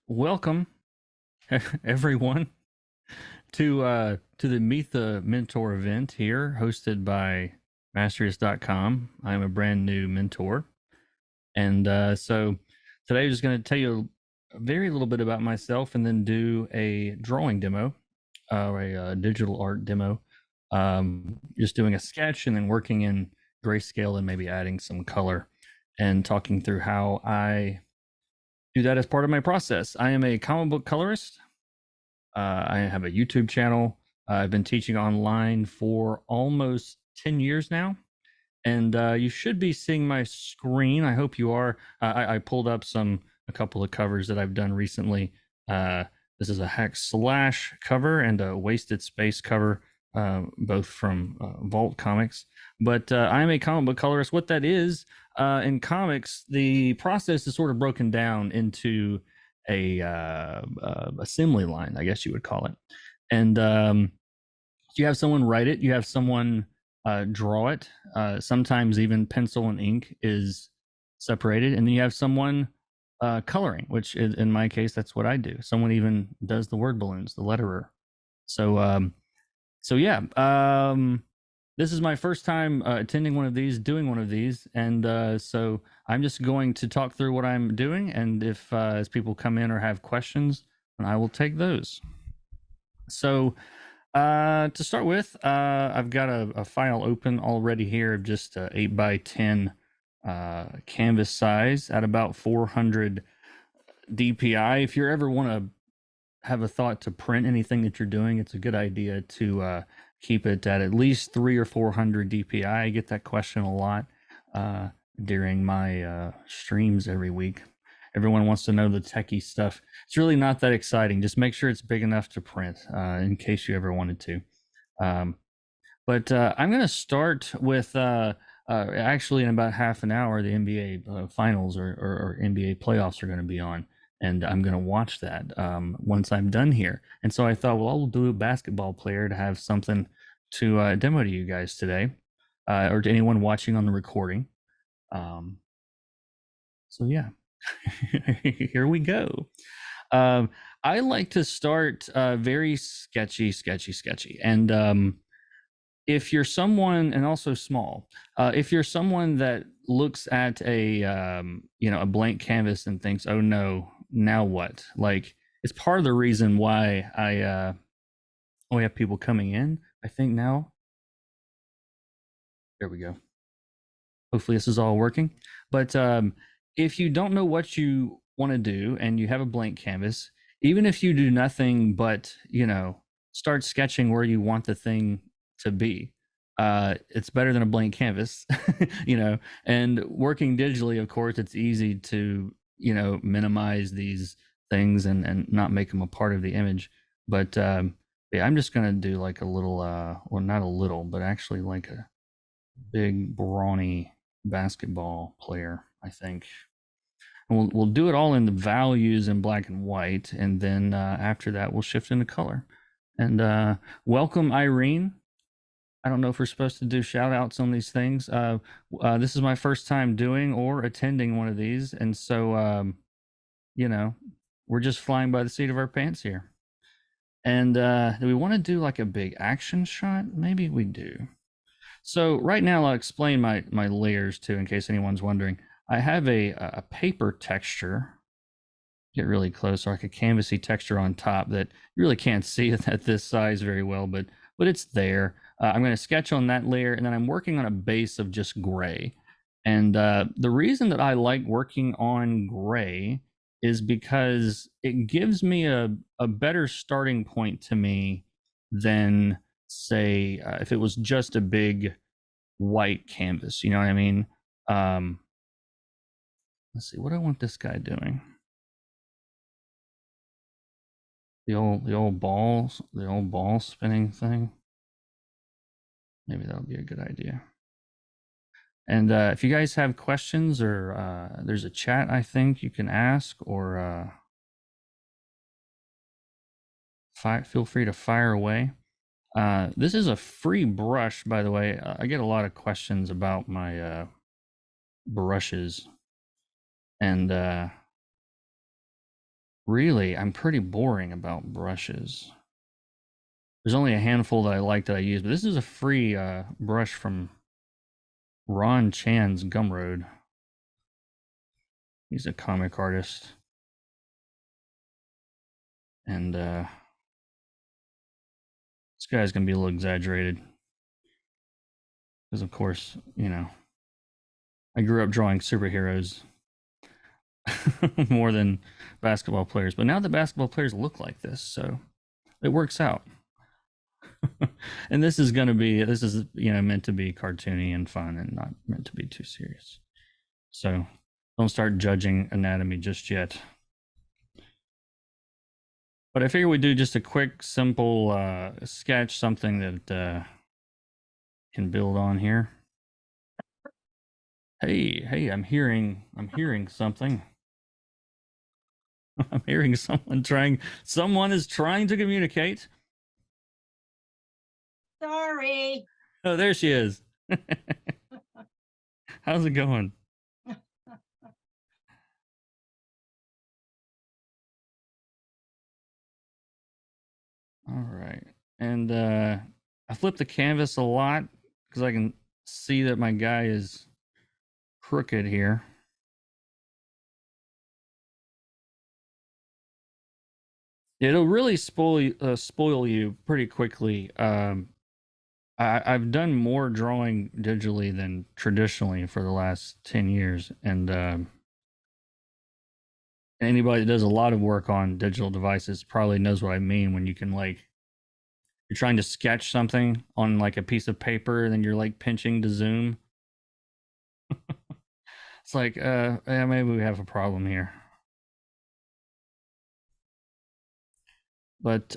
Welcome everyone to the Meet the Mentor event here, hosted by Mastrius.com. I'm a brand new mentor, and today I'm just going to tell you a very little bit about myself, and then do a drawing demo, or a digital art demo. Just doing a sketch and then working in grayscale and maybe adding some color, and talking through how I do that as part of my process. I am a comic book colorist. I have a YouTube channel. I've been teaching online for almost 10 years now. And you should be seeing my screen. I hope you are. I pulled up a couple of covers that I've done recently. This is a Hex Slash cover and a Wasted Space cover, both from Vault Comics. But I'm a comic book colorist. What that is, in comics, the process is sort of broken down into a assembly line, I guess you would call it. And you have someone write it, you have someone draw it. Sometimes even pencil and ink is separated, and then you have someone coloring, which is, in my case, that's what I do. Someone even does the word balloons, the letterer. So yeah, this is my first time attending one of these, doing one of these, and so I'm just going to talk through what I'm doing, and if as people come in or have questions, then I will take those. So to start with, I've got a file open already here of just 8 by 10 canvas size at about 400 DPI. If you ever want to have a thought to print anything that you're doing, it's a good idea to keep it at least 300 or 400 DPI. I get that question a lot during my streams every week. Everyone wants to know the techie stuff. It's really not that exciting. Just make sure it's big enough to print, in case you ever wanted to. But I'm going to start with actually in about half an hour, the NBA finals or NBA playoffs are going to be on, and I'm going to watch that once I'm done here. And so I thought, well, I'll do a basketball player to have something to demo to you guys today, or to anyone watching on the recording. So yeah, here we go. I like to start very sketchy, and if you're someone, and also small, if you're someone that looks at a blank canvas and thinks, oh no, now what? Like, it's part of the reason why I we have people coming in, I think now. There we go. Hopefully this is all working. But if you don't know what you want to do and you have a blank canvas, even if you do nothing but, start sketching where you want the thing to be, it's better than a blank canvas. And working digitally, of course, it's easy to, minimize these things and not make them a part of the image. But yeah, I'm just going to do like a little, well, not a little, but actually like a big brawny basketball player, I think. And we'll do it all in the values in black and white, and then after that we'll shift into color. And welcome, Irene. I don't know if we're supposed to do shout outs on these things. This is my first time doing or attending one of these, and so we're just flying by the seat of our pants here. And do we want to do like a big action shot? Maybe we do. So right now I'll explain my layers too, in case anyone's wondering. I have a paper texture, get really close, like a canvasy texture on top that you really can't see at this size very well, but it's there. I'm going to sketch on that layer, and then I'm working on a base of just gray. And the reason that I like working on gray is because it gives me a better starting point to me than, say, if it was just a big white canvas. You know what I mean? Let's see, what do I want this guy doing? The old ball spinning thing. Maybe that'll be a good idea. And if you guys have questions, or there's a chat I think you can ask, or feel free to fire away. This is a free brush, by the way. I get a lot of questions about my brushes, and Really, I'm pretty boring about brushes. There's only a handful that I like that I use, but this is a free brush from Ron Chan's Gumroad. He's a comic artist. And this guy's going to be a little exaggerated. Because, of course, I grew up drawing superheroes more than basketball players. But now the basketball players look like this, so it works out. And this is meant to be cartoony and fun and not meant to be too serious. So don't start judging anatomy just yet. But I figure we do just a quick, simple sketch, something that can build on here. Hey, I'm hearing something. I'm hearing someone is trying to communicate. Sorry. Oh, there she is. How's it going? All right. And I flip the canvas a lot because I can see that my guy is crooked here. It'll really spoil you pretty quickly. I've done more drawing digitally than traditionally for the last 10 years. And anybody that does a lot of work on digital devices probably knows what I mean when you can, like, you're trying to sketch something on like a piece of paper and then you're like pinching to zoom. It's like, yeah, maybe we have a problem here. But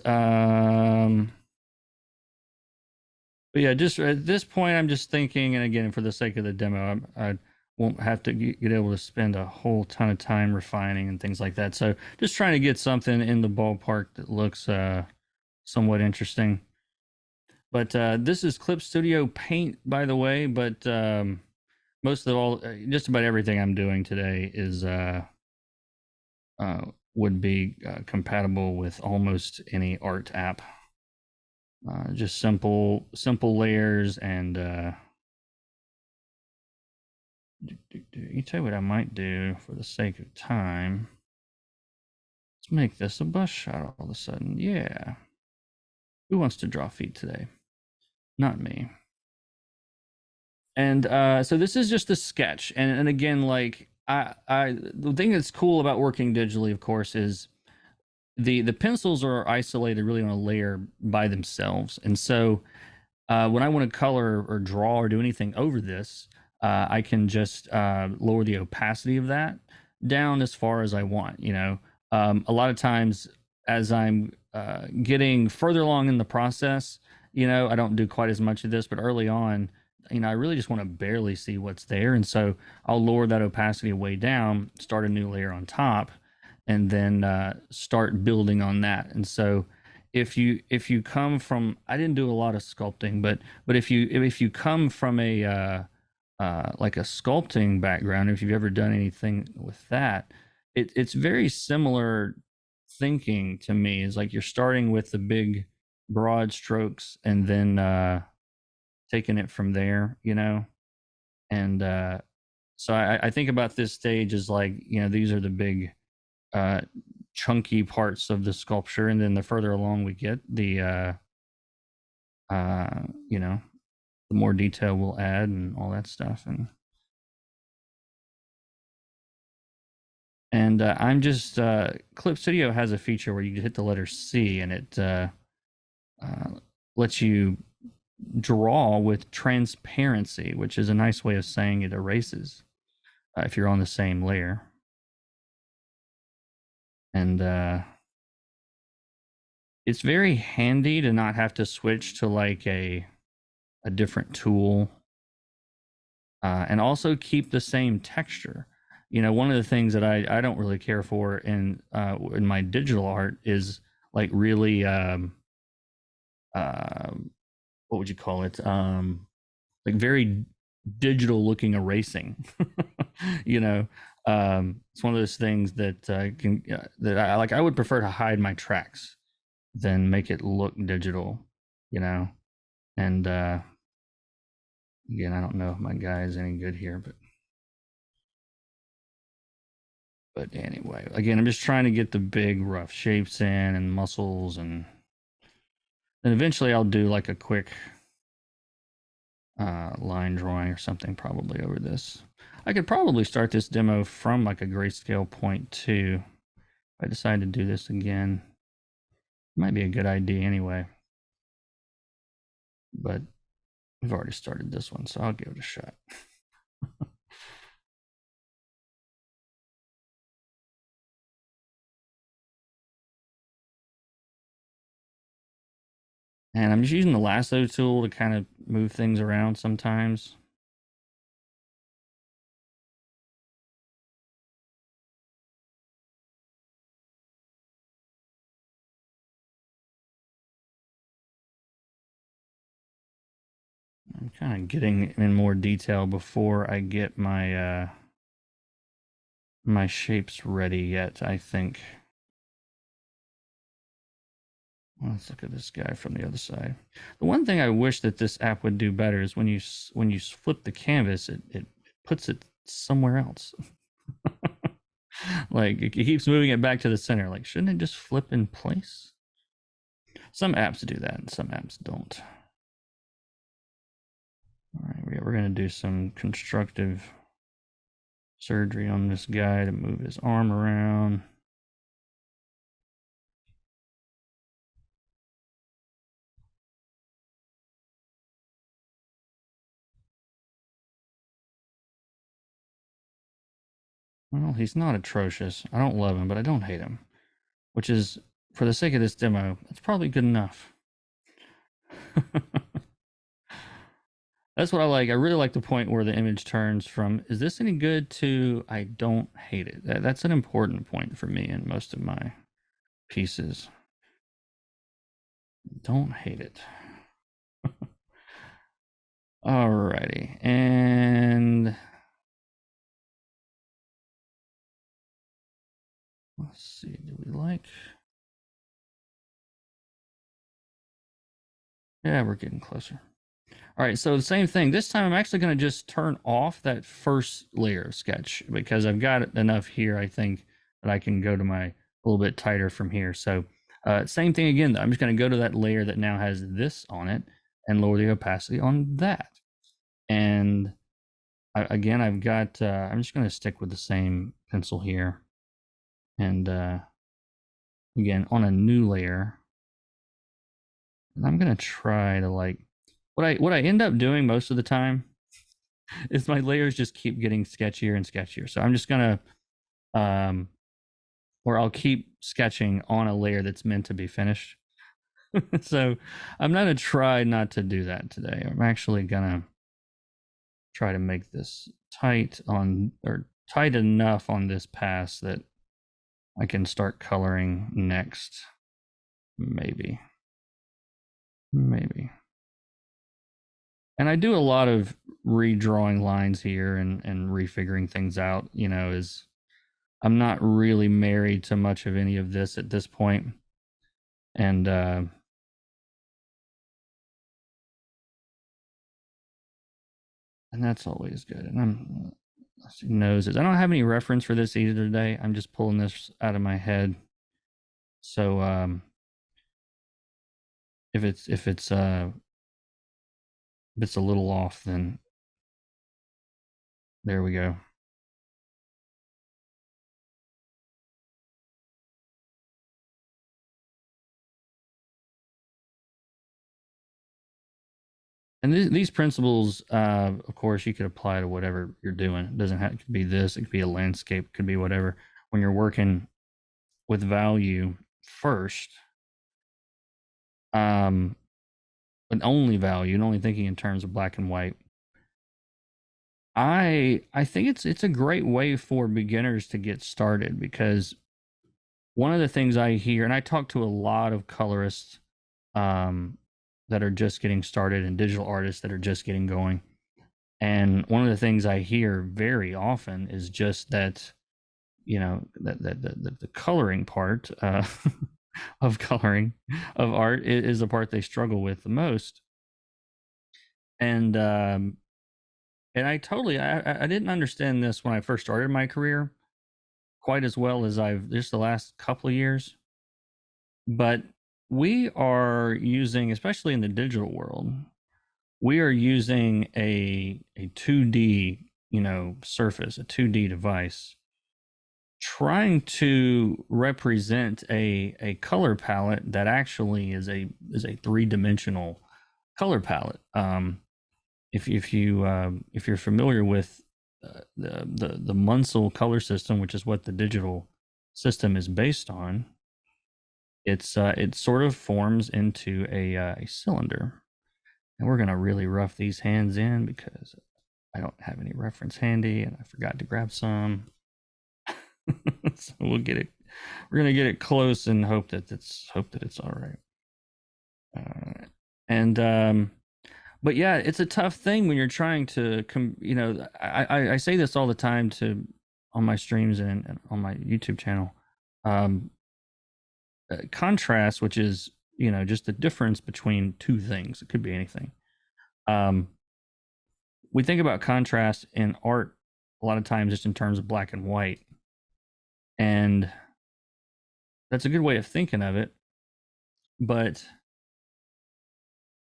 yeah, just at this point, I'm just thinking, and again, for the sake of the demo, I won't have to get able to spend a whole ton of time refining and things like that. So just trying to get something in the ballpark that looks somewhat interesting. But this is Clip Studio Paint, by the way. But most of all, just about everything I'm doing today is would be compatible with almost any art app. Just simple layers and you tell you what I might do for the sake of time. Let's make this a bus shot all of a sudden. Yeah. Who wants to draw feet today? Not me. And so this is just a sketch. And again, like the thing that's cool about working digitally, of course, is the pencils are isolated really on a layer by themselves. And so when I want to color or draw or do anything over this, I can just lower the opacity of that down as far as I want. A lot of times as I'm getting further along in the process, I don't do quite as much of this, but early on, I really just want to barely see what's there. And so I'll lower that opacity way down, start a new layer on top, and then start building on that. And so if you come from, I didn't do a lot of sculpting, but if you come from a like a sculpting background, if you've ever done anything with that, it's very similar thinking to me. Is like you're starting with the big broad strokes and then taking it from there, and so I think about this stage as like, these are the big chunky parts of the sculpture, and then the further along we get, the the more detail we'll add and all that stuff. And I'm just Clip Studio has a feature where you hit the letter C and it lets you draw with transparency, which is a nice way of saying it erases if you're on the same layer. And it's very handy to not have to switch to like a different tool, and also keep the same texture. One of the things that I don't really care for in my digital art is like really what would you call it, like very digital looking erasing. It's one of those things that that I like. I would prefer to hide my tracks than make it look digital, you know. And again, I don't know if my guy is any good here, but anyway, again, I'm just trying to get the big rough shapes in and muscles, and then eventually I'll do like a quick line drawing or something probably over this. I could probably start this demo from like a grayscale point too. If I decide to do this again, might be a good idea anyway. But we've already started this one, so I'll give it a shot. And I'm just using the lasso tool to kind of move things around sometimes. I'm kind of getting in more detail before I get my my shapes ready yet, I think. Let's look at this guy from the other side. The one thing I wish that this app would do better is when you flip the canvas, it puts it somewhere else. Like it keeps moving it back to the center. Like, shouldn't it just flip in place? Some apps do that and some apps don't. All right, we're going to do some constructive surgery on this guy to move his arm around. Well, he's not atrocious. I don't love him, but I don't hate him. Which is, for the sake of this demo, it's probably good enough. That's what I like. I really like the point where the image turns from, is this any good, to, I don't hate it. That's an important point for me in most of my pieces. Don't hate it. Alrighty. And let's see, do we like? Yeah, we're getting closer. All right, so the same thing. This time I'm actually going to just turn off that first layer of sketch because I've got enough here, I think, that I can go to my a little bit tighter from here. So same thing again, though. I'm just going to go to that layer that now has this on it and lower the opacity on that. And again, I've got, I'm just going to stick with the same pencil here. And again, on a new layer, and I'm going to try to like, what I end up doing most of the time is my layers just keep getting sketchier and sketchier. So I'm just gonna or I'll keep sketching on a layer that's meant to be finished. So I'm gonna try not to do that today. I'm actually gonna try to make this tight on, or tight enough on this pass that I can start coloring next. Maybe. And I do a lot of redrawing lines here and refiguring things out, you know, is I'm not really married to much of any of this at this point. And that's always good. And I'm noses. I don't have any reference for this either today. I'm just pulling this out of my head. So if it's a little off, then there we go. And these principles, of course, you could apply to whatever you're doing. It doesn't have to be this. It could be a landscape. It could be whatever. When you're working with value first, and only value, and only thinking in terms of black and white, I think it's a great way for beginners to get started, because one of the things I hear, and I talk to a lot of colorists that are just getting started, and digital artists that are just getting going, and one of the things I hear very often is just that the coloring part of coloring of art is the part they struggle with the most. And I didn't understand this when I first started my career quite as well as I've just the last couple of years. But we are using, especially in the digital world, we are using a 2D, surface, a 2D device, trying to represent a color palette that actually is a three-dimensional color palette. If you're familiar with the Munsell color system, which is what the digital system is based on, it sort of forms into a cylinder. And we're gonna really rough these hands in because I don't have any reference handy, and I forgot to grab some. So we'll get it. We're gonna get it close and hope that it's all right. But yeah, it's a tough thing when you're trying to I say this all the time on my streams and on my YouTube channel. Contrast, which is just the difference between two things. It could be anything. We think about contrast in art a lot of times just in terms of black and white, and that's a good way of thinking of it. But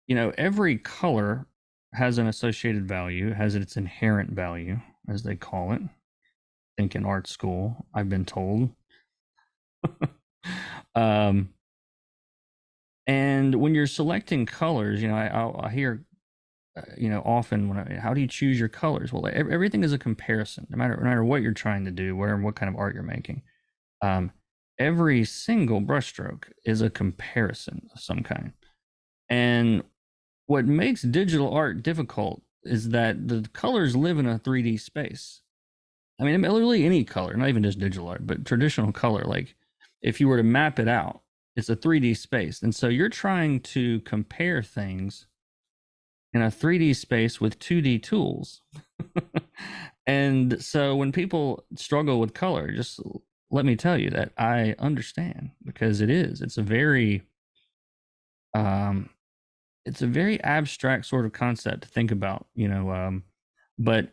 every color has an associated value, has its inherent value, as they call it. I think in art school, I've been told. And when you're selecting colors, I hear, often how do you choose your colors? Well, everything is a comparison, no matter what you're trying to do, what kind of art you're making. Every single brushstroke is a comparison of some kind. And what makes digital art difficult is that the colors live in a 3D space. I mean, literally any color, not even just digital art, but traditional color. Like if you were to map it out, it's a 3D space. And so you're trying to compare things in a 3D space with 2D tools. And so when people struggle with color, just let me tell you that I understand, because it's a very abstract sort of concept to think about, but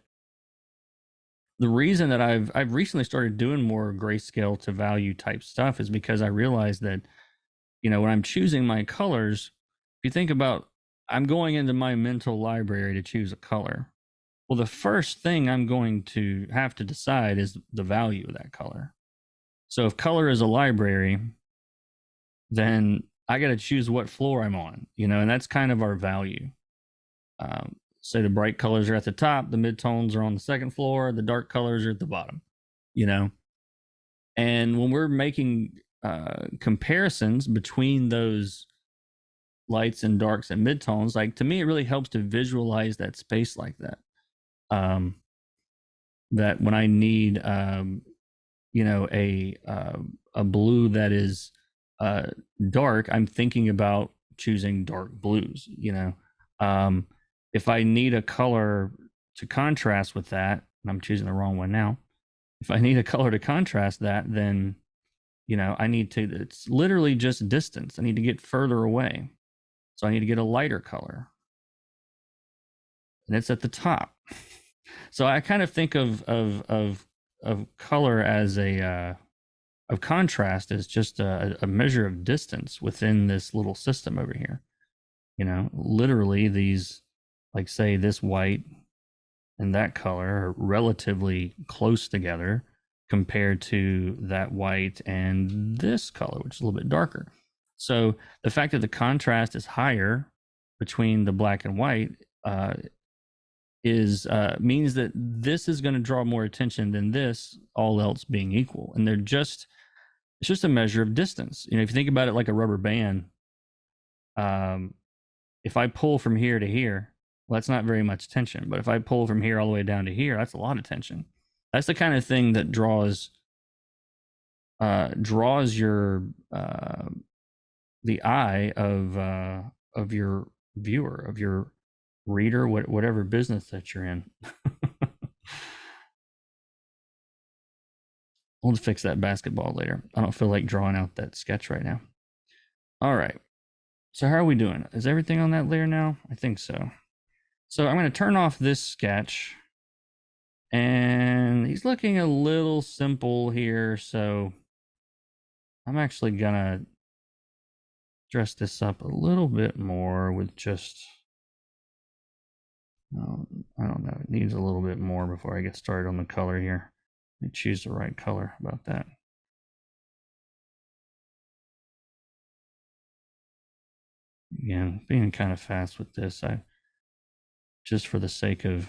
the reason that I've recently started doing more grayscale to value type stuff is because I realized that, when I'm choosing my colors, if you think about, I'm going into my mental library to choose a color. Well, the first thing I'm going to have to decide is the value of that color. So if color is a library, then I got to choose what floor I'm on, and that's kind of our value. Say the bright colors are at the top, the mid-tones are on the second floor, the dark colors are at the bottom, And when we're making comparisons between those lights and darks and mid-tones, like, to me, it really helps to visualize that space like that. That when I need, a blue that is dark, I'm thinking about choosing dark blues. If I need a color to contrast with that, and I'm choosing the wrong one now, if I need a color to contrast that, then I need to, it's literally just distance. I need to get further away, so I need to get a lighter color, and it's at the top. So I kind of think of color as of contrast as just a measure of distance within this little system over here. Literally these, like, say this white and that color are relatively close together compared to that white and this color, which is a little bit darker. So the fact that the contrast is higher between the black and white means that this is going to draw more attention than this, all else being equal. And it's just a measure of distance. If you think about it like a rubber band, if I pull from here to here, well, that's not very much tension. But if I pull from here all the way down to here, that's a lot of tension. That's the kind of thing that draws your the eye of your viewer, of your reader, whatever business that you're in. We'll fix that basketball later. I don't feel like drawing out that sketch right now. All right. So how are we doing? Is everything on that layer now? I think so. So I'm going to turn off this sketch. And he's looking a little simple here, so I'm actually going to dress this up a little bit more with just, I don't know, it needs a little bit more before I get started on the color here. Let me choose the right color about that. Again, being kind of fast with this, just for the sake of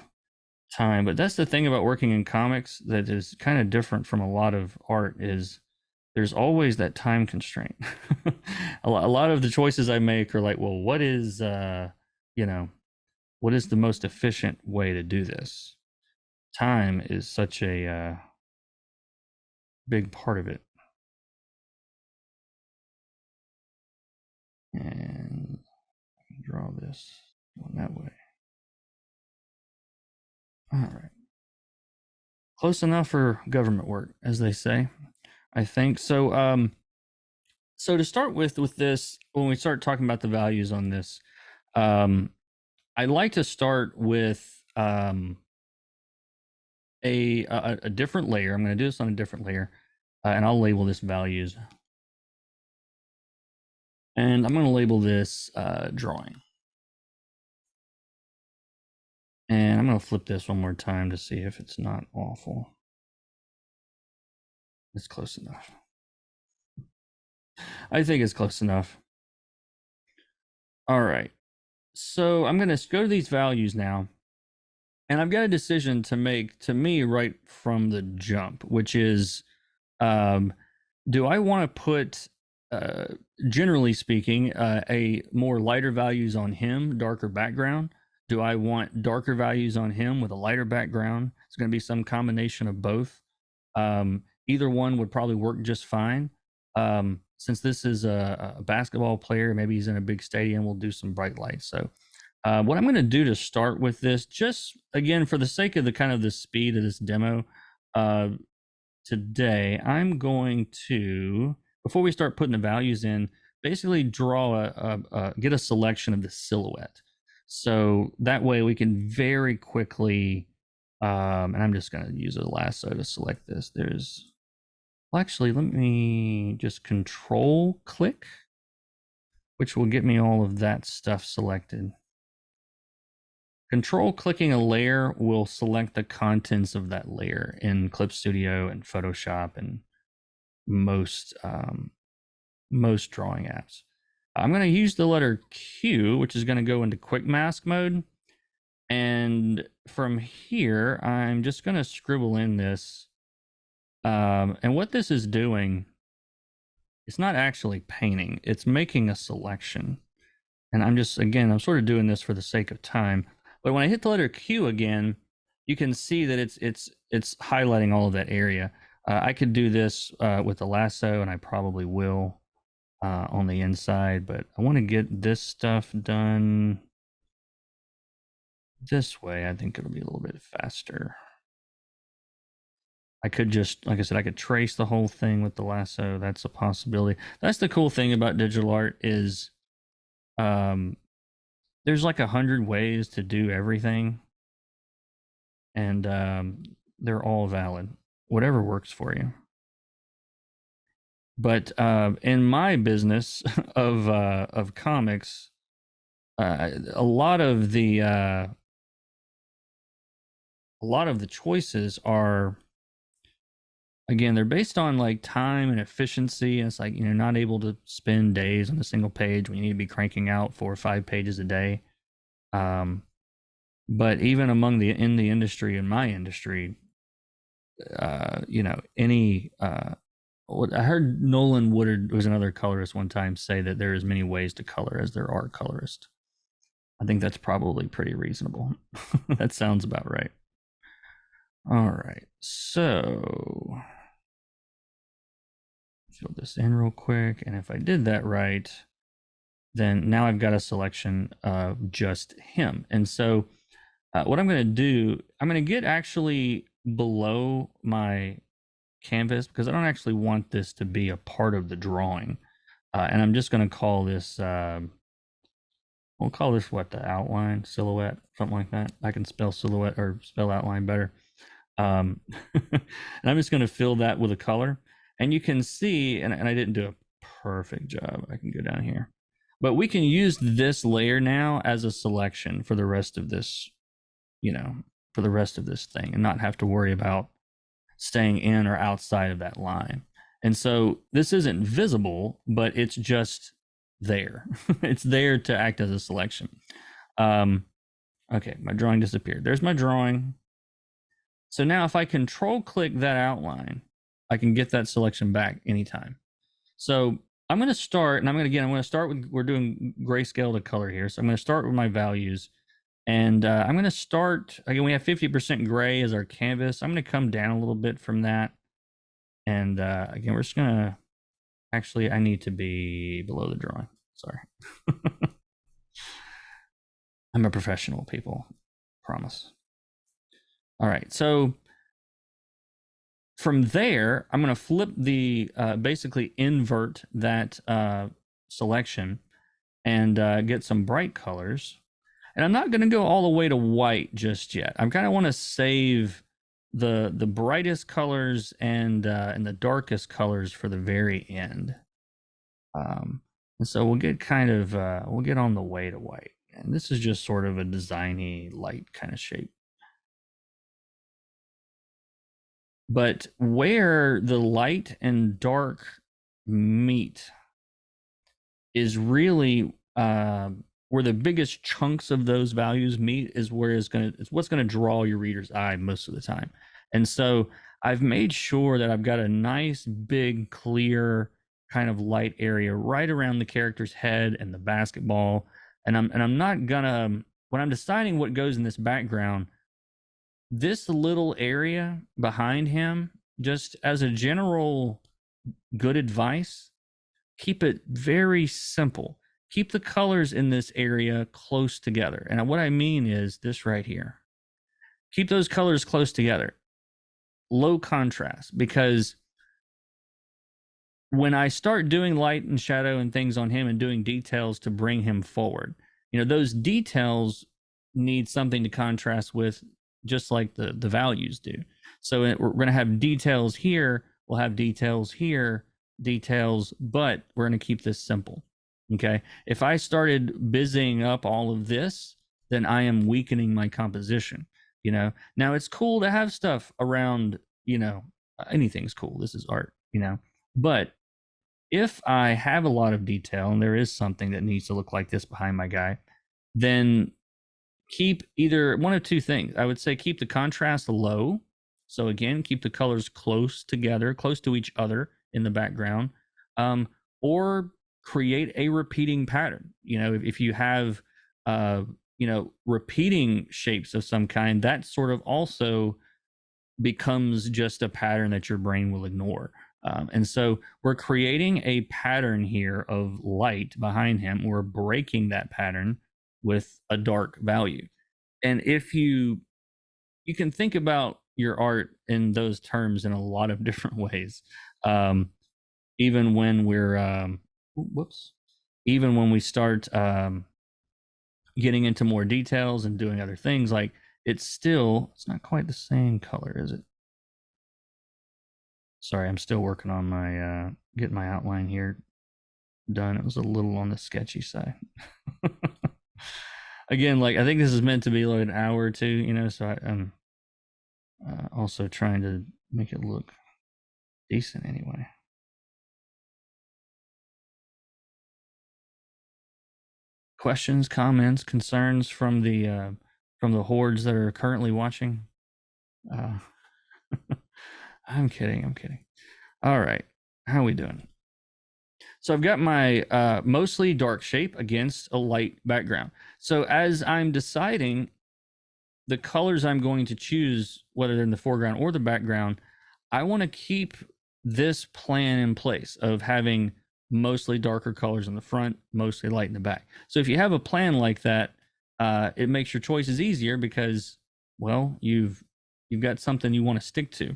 time. But that's the thing about working in comics that is kind of different from a lot of art is there's always that time constraint. A lot of the choices I make are like, well, what is what is the most efficient way to do this? Time is such a big part of it. And I can draw this going that way. All right. Close enough for government work, as they say, I think. So so to start with this, when we start talking about the values on this, I'd like to start with a different layer. I'm going to do this on a different layer, and I'll label this values. And I'm going to label this drawing. And I'm going to flip this one more time to see if it's not awful. It's close enough. I think it's close enough. All right. So I'm going to go to these values now. And I've got a decision to make, to me, right from the jump, which is, do I want to put, generally speaking, a more lighter values on him, darker background? Do I want darker values on him with a lighter background? It's going to be some combination of both. Either one would probably work just fine. Since this is a basketball player, maybe he's in a big stadium, we'll do some bright lights. So what I'm going to do to start with this, just again, for the sake of the kind of the speed of this demo today, I'm going to, before we start putting the values in, basically draw get a selection of the silhouette. So that way we can very quickly, and I'm just going to use a lasso to select this. Well, actually, let me just control click, which will get me all of that stuff selected. Control clicking a layer will select the contents of that layer in Clip Studio and Photoshop and most drawing apps. I'm going to use the letter Q, which is going to go into quick mask mode. And from here, I'm just going to scribble in this. And what this is doing, it's not actually painting, it's making a selection. And I'm sort of doing this for the sake of time. But when I hit the letter Q again, you can see that it's highlighting all of that area. I could do this with the lasso, and I probably will on the inside, but I want to get this stuff done this way. I think it'll be a little bit faster. I could just, like I said, I could trace the whole thing with the lasso. That's a possibility. That's the cool thing about digital art is there's like 100 ways to do everything. And they're all valid. Whatever works for you. But in my business of comics, a lot of the choices are, again, they're based on like time and efficiency, and it's like, you know, not able to spend days on a single page when you need to be cranking out 4 or 5 pages a day. But even in my industry, you know, I heard Nolan Woodard, who was another colorist, one time say that there are as many ways to color as there are colorists. I think that's probably pretty reasonable. That sounds about right. All right, so fill this in real quick, and if I did that right, then now I've got a selection of just him. And so what I'm going to do, I'm going to get actually below my canvas because I don't actually want this to be a part of the drawing. And I'm just going to call this, we'll call this what, the outline, silhouette, something like that. I can spell silhouette or spell outline better. And I'm just going to fill that with a color. And you can see, and I didn't do a perfect job. I can go down here. But we can use this layer now as a selection for the rest of this, for the rest of this thing and not have to worry about staying in or outside of that line. And so this isn't visible, but it's just there. It's there to act as a selection. Okay, my drawing disappeared. There's my drawing. So now if I control click that outline, I can get that selection back anytime. So I'm going to start, and I'm going to start with, we're doing grayscale to color here. So I'm going to start with my values. And I'm going to start, again, we have 50% gray as our canvas. I'm going to come down a little bit from that. And again, we're just going to, actually, I need to be below the drawing. Sorry. I'm a professional, people. Promise. All right. So from there, I'm going to flip the, basically invert that selection and get some bright colors. And I'm not going to go all the way to white just yet. I kind of want to save the brightest colors and the darkest colors for the very end. And so we'll get kind of we'll get on the way to white. And this is just sort of a designy light kind of shape. But where the light and dark meet is really where the biggest chunks of those values meet is where it's what's going to draw your reader's eye most of the time. And so I've made sure that I've got a nice big clear kind of light area right around the character's head and the basketball. And I'm not gonna, when I'm deciding what goes in this background, this little area behind him, just as a general good advice, keep it very simple. Keep the colors in this area close together. And what I mean is this right here. Keep those colors close together. Low contrast, because when I start doing light and shadow and things on him and doing details to bring him forward, those details need something to contrast with, just like the values do. So we're going to have details here. We'll have details here, details, but we're going to keep this simple. Okay. If I started busying up all of this, then I am weakening my composition. Now it's cool to have stuff around, anything's cool. This is art, but if I have a lot of detail and there is something that needs to look like this behind my guy, then keep either one of two things. I would say keep the contrast low. So again, keep the colors close together, close to each other in the background, or create a repeating pattern. If you have, repeating shapes of some kind, that sort of also becomes just a pattern that your brain will ignore. And so we're creating a pattern here of light behind him. We're breaking that pattern with a dark value. And if you can think about your art in those terms in a lot of different ways. Even when we're, even when we start getting into more details and doing other things, like it's not quite the same color, is it? Sorry, I'm still working on my, getting my outline here done. It was a little on the sketchy side. Again, like I think this is meant to be like an hour or two, so I'm also trying to make it look decent anyway. Questions, comments, concerns from the hordes that are currently watching? I'm kidding. All right, how are we doing? So I've got my mostly dark shape against a light background. So as I'm deciding the colors I'm going to choose, whether they're in the foreground or the background, I want to keep this plan in place of having mostly darker colors in the front, mostly light in the back. So if you have a plan like that, it makes your choices easier because, well, you've got something you want to stick to.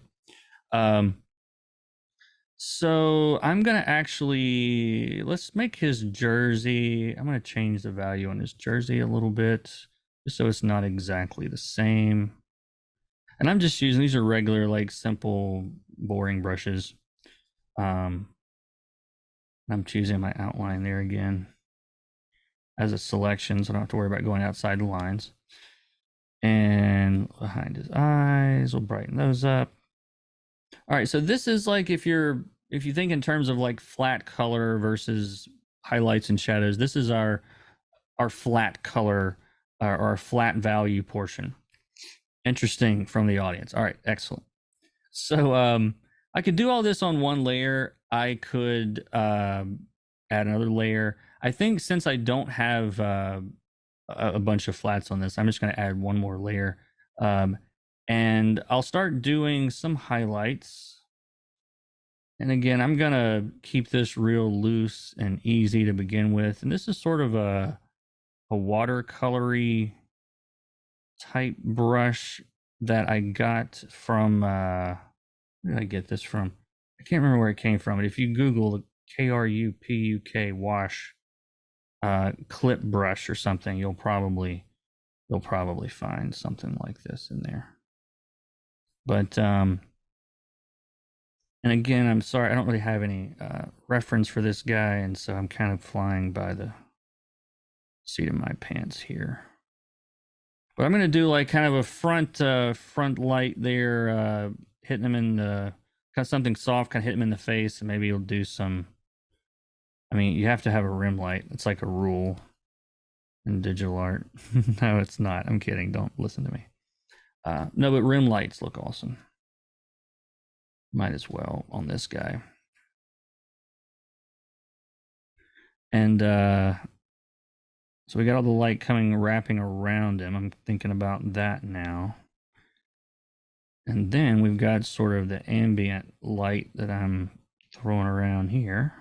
So I'm gonna actually, let's make his jersey. I'm gonna change the value on his jersey a little bit, just so it's not exactly the same. And I'm just using, these are regular, like simple, boring brushes. I'm choosing my outline there again as a selection, so I don't have to worry about going outside the lines. And behind his eyes, we'll brighten those up. All right, so this is like if you think in terms of like flat color versus highlights and shadows, this is our flat color or our flat value portion. Interesting from the audience. All right, excellent. So I could do all this on one layer. I could add another layer. I think since I don't have a bunch of flats on this, I'm just going to add one more layer. And I'll start doing some highlights. And again, I'm going to keep this real loose and easy to begin with. And this is sort of a watercolory type brush that I got from, where did I get this from? I can't remember where it came from, but if you Google the KRUPUK wash clip brush or something, you'll probably find something like this in there. But and again, I'm sorry, I don't really have any reference for this guy, and so I'm kind of flying by the seat of my pants here. But I'm gonna do like kind of a front light there, hitting him in the kind of something soft, kind of hit him in the face, and maybe you'll do some. I mean, you have to have a rim light. It's like a rule in digital art. No, it's not. I'm kidding. Don't listen to me. No, but rim lights look awesome. Might as well on this guy. And so we got all the light coming, wrapping around him. I'm thinking about that now. And then we've got sort of the ambient light that I'm throwing around here.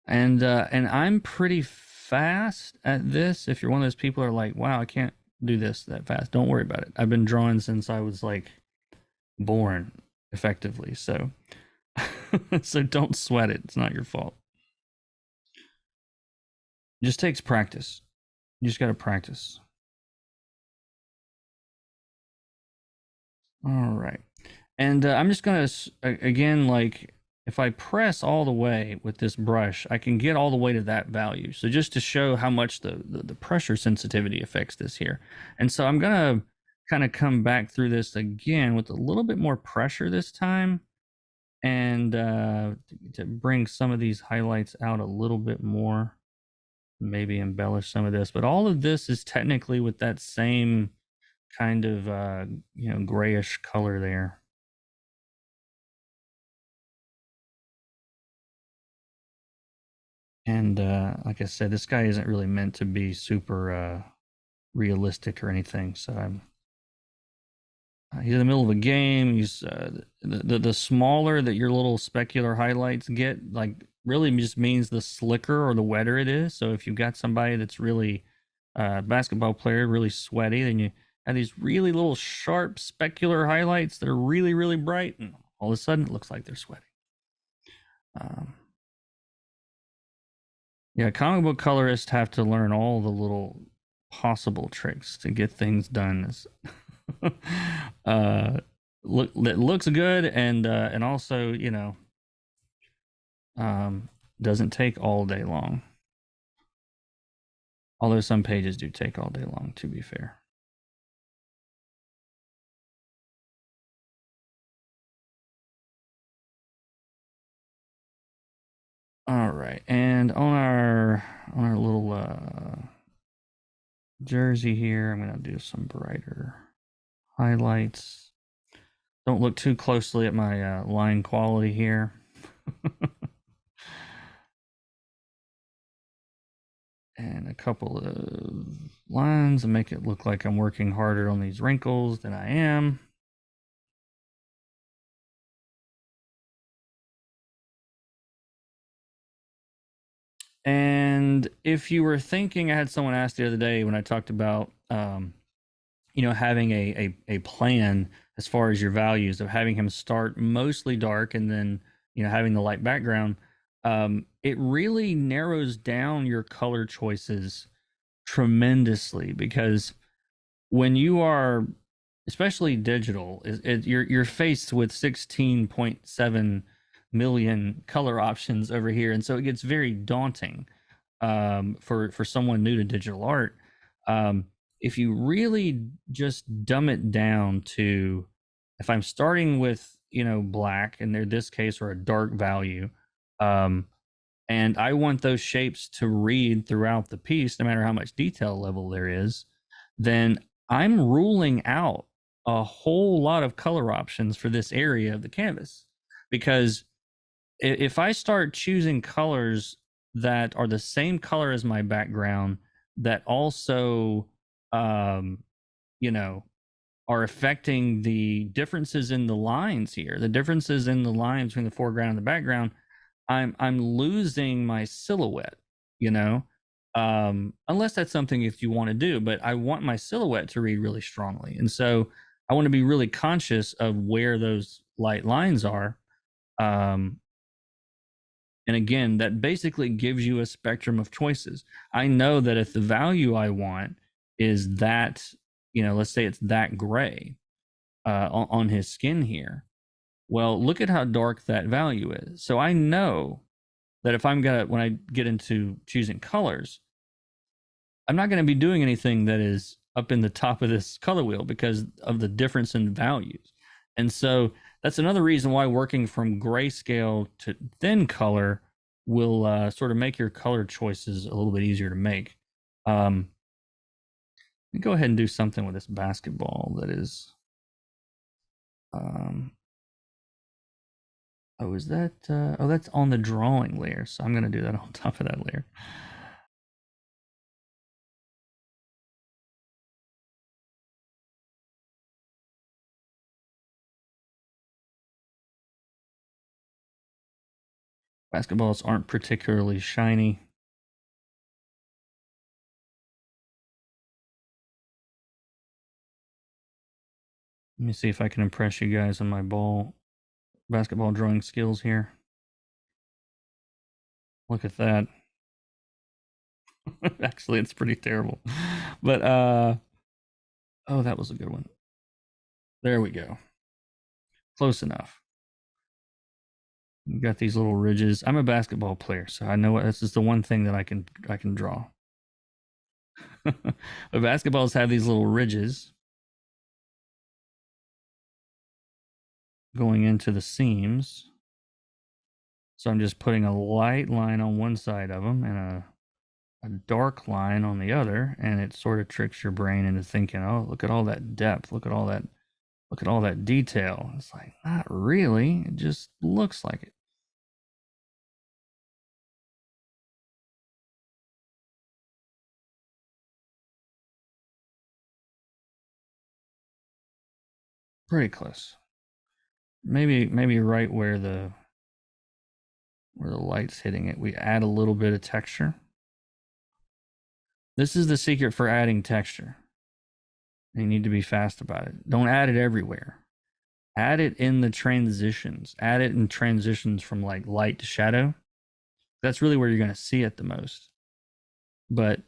And I'm pretty fast at this. If you're one of those people who are like, wow, I can't do this that fast, don't worry about it. I've been drawing since I was like born, effectively. So so don't sweat it. It's not your fault. It just takes practice. You just got to practice. All right. And I'm just going to, again, like if I press all the way with this brush, I can get all the way to that value. So just to show how much the pressure sensitivity affects this here. And so I'm going to kind of come back through this again with a little bit more pressure this time. And to bring some of these highlights out a little bit more, maybe embellish some of this. But all of this is technically with that same kind of, grayish color there. And like I said, this guy isn't really meant to be super realistic or anything. So he's in the middle of a game. He's the smaller that your little specular highlights get, like really just means the slicker or the wetter it is. So if you've got somebody that's really basketball player, really sweaty, then you have these really little sharp specular highlights that are really, really bright, and all of a sudden it looks like they're sweating. Yeah, comic book colorists have to learn all the little possible tricks to get things done. That looks good and also, doesn't take all day long. Although some pages do take all day long, to be fair. All right, and on our little jersey here, I'm gonna do some brighter highlights. Don't look too closely at my line quality here. And a couple of lines and make it look like I'm working harder on these wrinkles than I am. And if you were thinking, I had someone ask the other day when I talked about, having a plan as far as your values of having him start mostly dark and then, having the light background. It really narrows down your color choices tremendously because when you are, especially digital, you're faced with 16.7 million color options over here, and so it gets very daunting for someone new to digital art. Um, if you really just dumb it down to, if I'm starting with black in this case or a dark value, um, and I want those shapes to read throughout the piece, no matter how much detail level there is, then I'm ruling out a whole lot of color options for this area of the canvas. Because if I start choosing colors that are the same color as my background, that also, um, you know, are affecting the differences in the lines here, the differences in the lines between the foreground and the background, I'm losing my silhouette, you know. Unless that's something if you want to do, but I want my silhouette to read really strongly. And so I want to be really conscious of where those light lines are. Um, and again, that basically gives you a spectrum of choices. I know that if the value I want is that, let's say it's that gray on his skin here. Well, look at how dark that value is. So I know that if when I get into choosing colors, I'm not going to be doing anything that is up in the top of this color wheel because of the difference in values. And so that's another reason why working from grayscale to thin color will sort of make your color choices a little bit easier to make. Let me go ahead and do something with this basketball that is. Oh, is that? Oh, that's on the drawing layer. So I'm going to do that on top of that layer. Basketballs aren't particularly shiny. Let me see if I can impress you guys on my basketball drawing skills here. Look at that. Actually, it's pretty terrible. But oh, that was a good one. There we go. Close enough. You got these little ridges. I'm a basketball player, so I know this is the one thing that I can draw. But basketballs have these little ridges going into the seams. So I'm just putting a light line on one side of them and a dark line on the other, and it sort of tricks your brain into thinking, oh, look at all that depth, look at all that detail. It's like, not really, it just looks like it. Pretty close. Maybe right where the light's hitting it, we add a little bit of texture. This is the secret for adding texture. You need to be fast about it. Don't add it everywhere. Add it in the transitions. Add it in transitions from like light to shadow. That's really where you're going to see it the most. But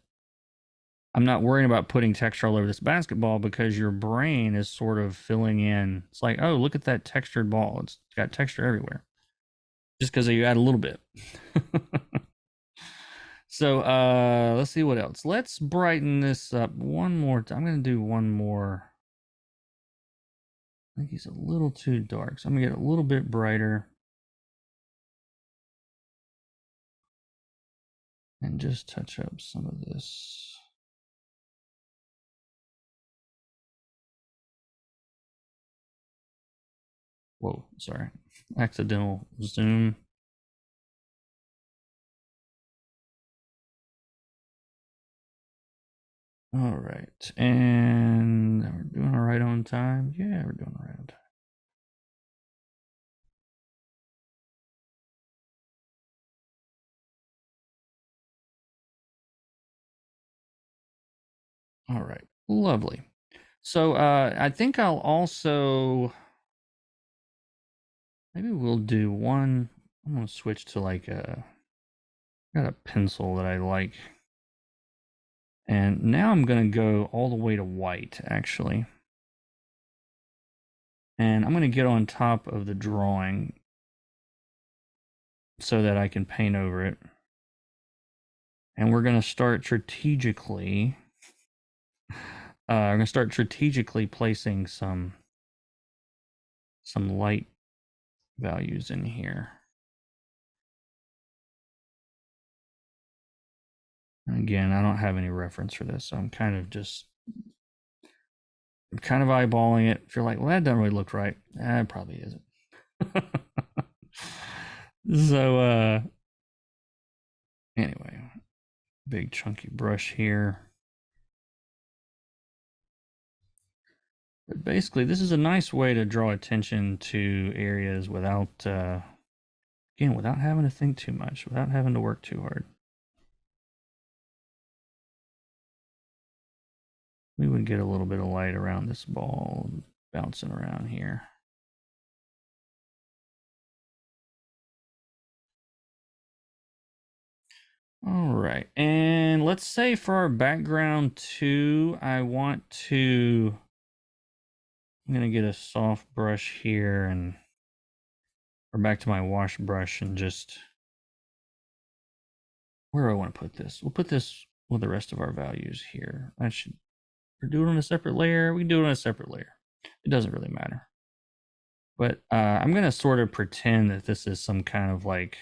I'm not worrying about putting texture all over this basketball because your brain is sort of filling in. It's like, oh, look at that textured ball. It's got texture everywhere. Just because you add a little bit. So let's see what else. Let's brighten this up one more time. I'm going to do one more. I think he's a little too dark. So I'm going to get a little bit brighter. And just touch up some of this. Whoa, sorry. Accidental zoom. All right. And we're doing all right on time. Yeah, we're doing all right on time. All right, lovely. So I think I'll also, maybe we'll do one. I'm gonna switch to like got a pencil that I like. And now I'm gonna go all the way to white, actually. And I'm gonna get on top of the drawing so that I can paint over it. And we're gonna start strategically. I'm gonna start strategically placing some light values in here. And again, I don't have any reference for this, so I'm kind of eyeballing it. If you're like, well, that doesn't really look right, it probably isn't. So anyway, big chunky brush here. But basically, this is a nice way to draw attention to areas without, again, without having to think too much, without having to work too hard. We would get a little bit of light around this ball bouncing around here. All right, and let's say for our background too, I'm gonna get a soft brush here, and we're back to my wash brush, and just, where do I want to put this? We'll put this with the rest of our values here. Or do it on a separate layer. We can do it on a separate layer. It doesn't really matter. But I'm gonna sort of pretend that this is some kind of like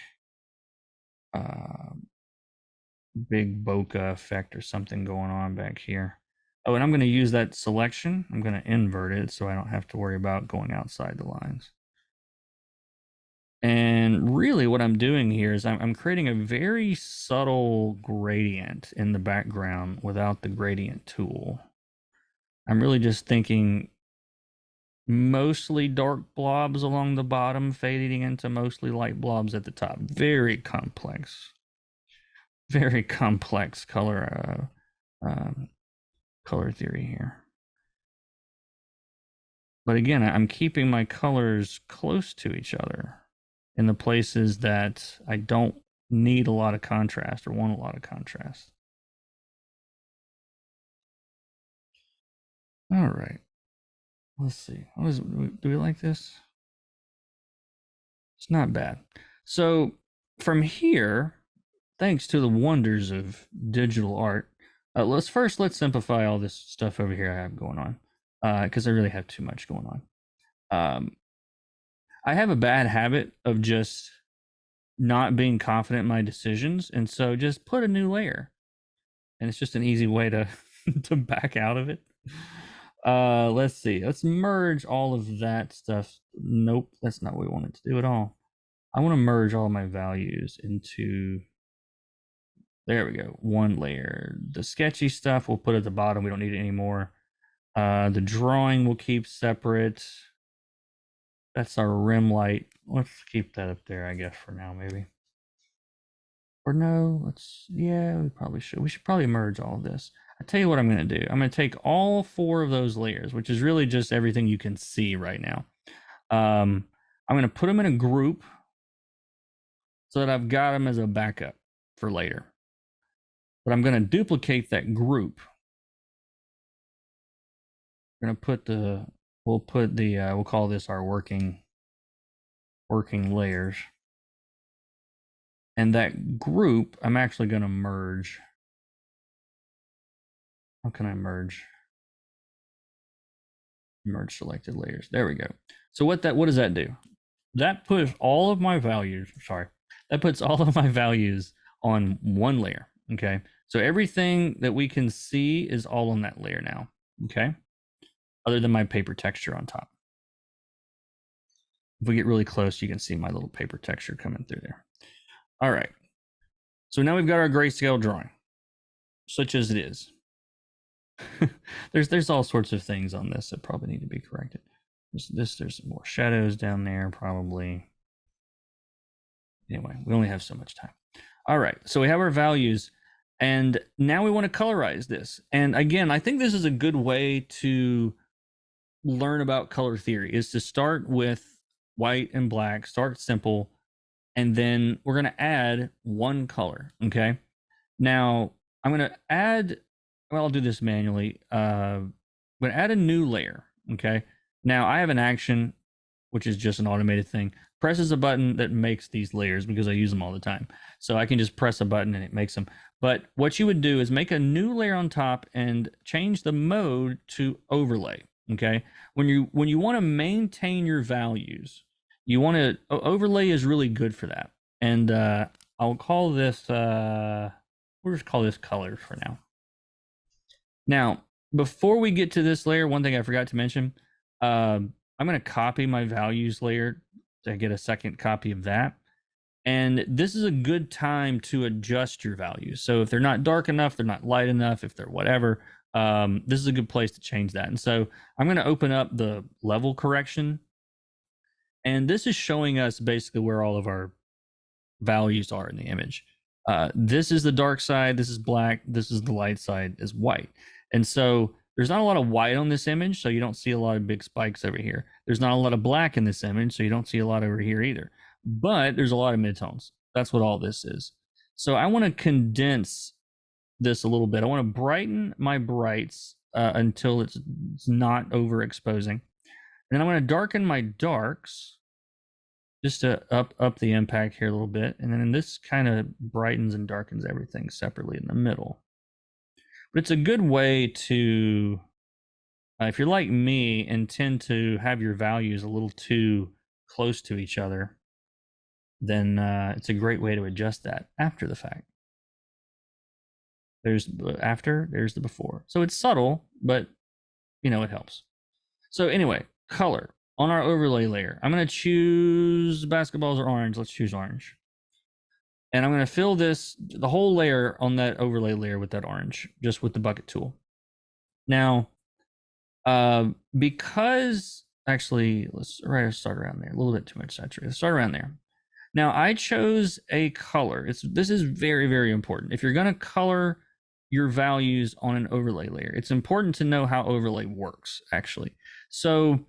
big bokeh effect or something going on back here. Oh, and I'm going to use that selection. I'm going to invert it so I don't have to worry about going outside the lines. And really what I'm doing here is I'm creating a very subtle gradient in the background without the gradient tool. I'm really just thinking mostly dark blobs along the bottom, fading into mostly light blobs at the top. Very complex color color theory here. But again, I'm keeping my colors close to each other in the places that I don't need a lot of contrast or want a lot of contrast. All right. Let's see. Do we like this? It's not bad. So from here, thanks to the wonders of digital art, let's simplify all this stuff over here I have going on, because I really have too much going on. I have a bad habit of just not being confident in my decisions, and so just put a new layer, and it's just an easy way to to back out of it. Let's see. Let's merge all of that stuff. Nope, that's not what we wanted to do at all. I want to merge all my values into, there we go, one layer. The sketchy stuff we'll put at the bottom. We don't need it anymore. The drawing we'll keep separate. That's our rim light. Let's keep that up there, I guess, for now, maybe. Or no, yeah, we probably should. We should probably merge all of this. I tell you what I'm going to do. I'm going to take all 4 of those layers, which is really just everything you can see right now. I'm going to put them in a group so that I've got them as a backup for later. But I'm going to duplicate that group. We're going to put we'll call this our working layers. And that group, I'm actually going to merge. How can I merge? Merge selected layers. There we go. So what does that do? That puts all of my values, that puts all of my values on one layer. Okay. So everything that we can see is all on that layer now. Okay. Other than my paper texture on top. If we get really close, you can see my little paper texture coming through there. All right. So now we've got our grayscale drawing, such as it is. There's all sorts of things on this that probably need to be corrected. There's some more shadows down there, probably. Anyway, we only have so much time. All right, so we have our values, And now we want to colorize this. And again, I think this is a good way to learn about color theory, is to start with white and black, start simple, and then we're going to add one color. Okay. Now I'm going to add, well, I'll do this manually. I'm going to add a new layer. Okay. Now I have an action, which is just an automated thing, presses a button that makes these layers because I use them all the time. So I can just press a button and it makes them. But what you would do is make a new layer on top and change the mode to overlay. Okay. When you want to maintain your values, you want to, overlay is really good for that. And I'll call this, we'll just call this color for now. Now, before we get to this layer, one thing I forgot to mention, I'm going to copy my values layer to get a second copy of that. And this is a good time to adjust your values. So if they're not dark enough, they're not light enough, if they're whatever, this is a good place to change that. And so I'm going to open up the level correction. And this is showing us basically where all of our values are in the image. This is the dark side, this is black, this is the light side is white. And so there's not a lot of white on this image, so you don't see a lot of big spikes over here. There's not a lot of black in this image, so you don't see a lot over here either. But there's a lot of midtones. That's what all this is. So I want to condense this a little bit. I want to brighten my brights until it's not overexposing. And then I'm going to darken my darks just to up the impact here a little bit. And then this kind of brightens and darkens everything separately in the middle. But it's a good way to, if you're like me and tend to have your values a little too close to each other, then it's a great way to adjust that after the fact. There's the after, there's the before. So it's subtle, but you know, it helps. So anyway, color on our overlay layer. I'm going to choose basketballs are orange. Let's choose orange. And I'm going to fill this, the whole layer on that overlay layer with that orange, just with the bucket tool. Now, because actually, let's start around there. A little bit too much saturated. Let's start around there. Now, I chose a color. This is very, very important. If you're going to color your values on an overlay layer, it's important to know how overlay works, actually. So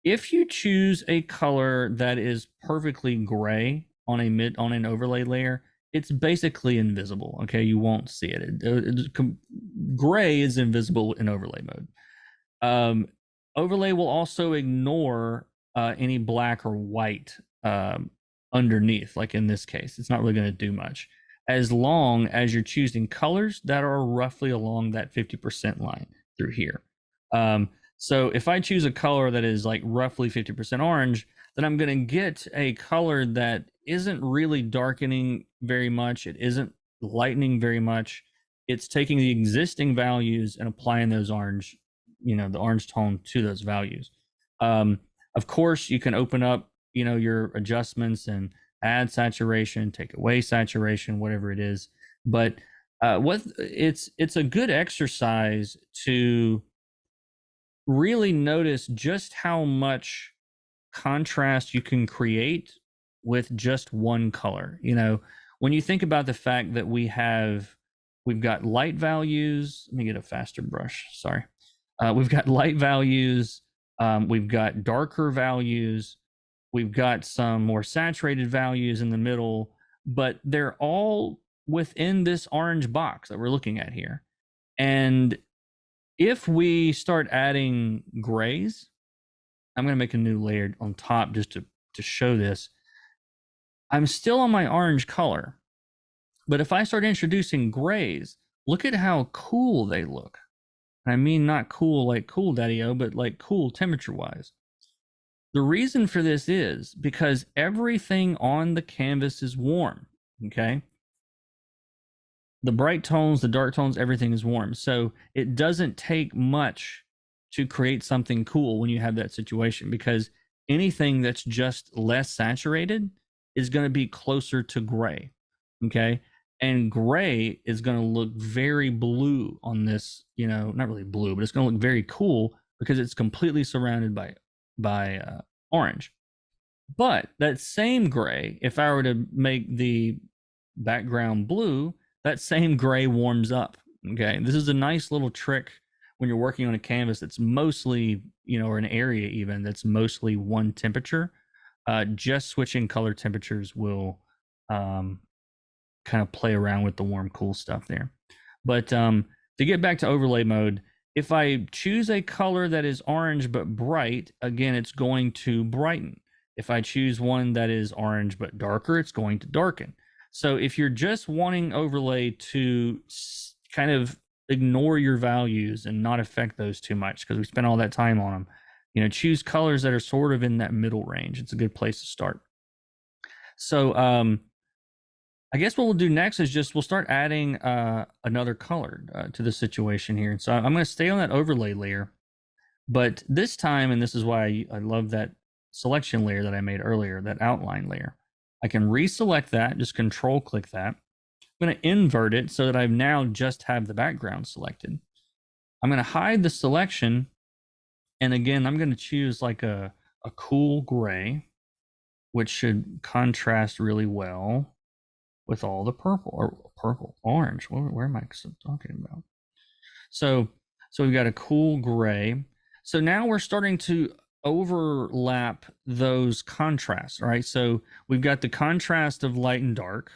if you choose a color that is perfectly gray on an overlay layer, it's basically invisible. Okay, you won't see it. Gray is invisible in overlay mode. Overlay will also ignore any black or white underneath, like in this case. It's not really going to do much, as long as you're choosing colors that are roughly along that 50% line through here. So if I choose a color that is like roughly 50% orange, then I'm going to get a color that isn't really darkening very much. It isn't lightening very much. It's taking the existing values and applying those orange, the orange tone to those values. Of course, you can open up, your adjustments and add saturation, take away saturation, whatever it is. But it's a good exercise to really notice just how much contrast you can create with just one color. When you think about the fact that we've got light values, let me get a faster brush, sorry. We've got light values, we've got darker values, we've got some more saturated values in the middle, but they're all within this orange box that we're looking at here. And if we start adding grays, I'm going to make a new layer on top just to show this. I'm still on my orange color, but if I start introducing grays, look at how cool they look. And I mean not cool like cool daddy-o, but like cool temperature-wise. The reason for this is because everything on the canvas is warm, okay? The bright tones, the dark tones, everything is warm. So it doesn't take much to create something cool when you have that situation, because anything that's just less saturated is going to be closer to gray, okay? And gray is going to look very blue on this, not really blue, but it's going to look very cool because it's completely surrounded by orange. But that same gray, if I were to make the background blue, that same gray warms up. Okay, this is a nice little trick when you're working on a canvas that's mostly, or an area even that's mostly one temperature. Just switching color temperatures will kind of play around with the warm cool stuff there. But to get back to overlay mode, if I choose a color that is orange but bright, again, it's going to brighten. If I choose one that is orange but darker, it's going to darken. So if you're just wanting overlay to kind of ignore your values and not affect those too much, because we spent all that time on them, choose colors that are sort of in that middle range. It's a good place to start. So I guess what we'll do next is we'll start adding another color to the situation here. So I'm going to stay on that overlay layer, but this time, and this is why I love that selection layer that I made earlier, that outline layer. I can reselect that, just control click that. I'm going to invert it so that I now just have the background selected. I'm going to hide the selection. And again, I'm going to choose like a cool gray, which should contrast really well with all the orange. Where am I talking about? So we've got a cool gray. So now we're starting to overlap those contrasts, right? So we've got the contrast of light and dark,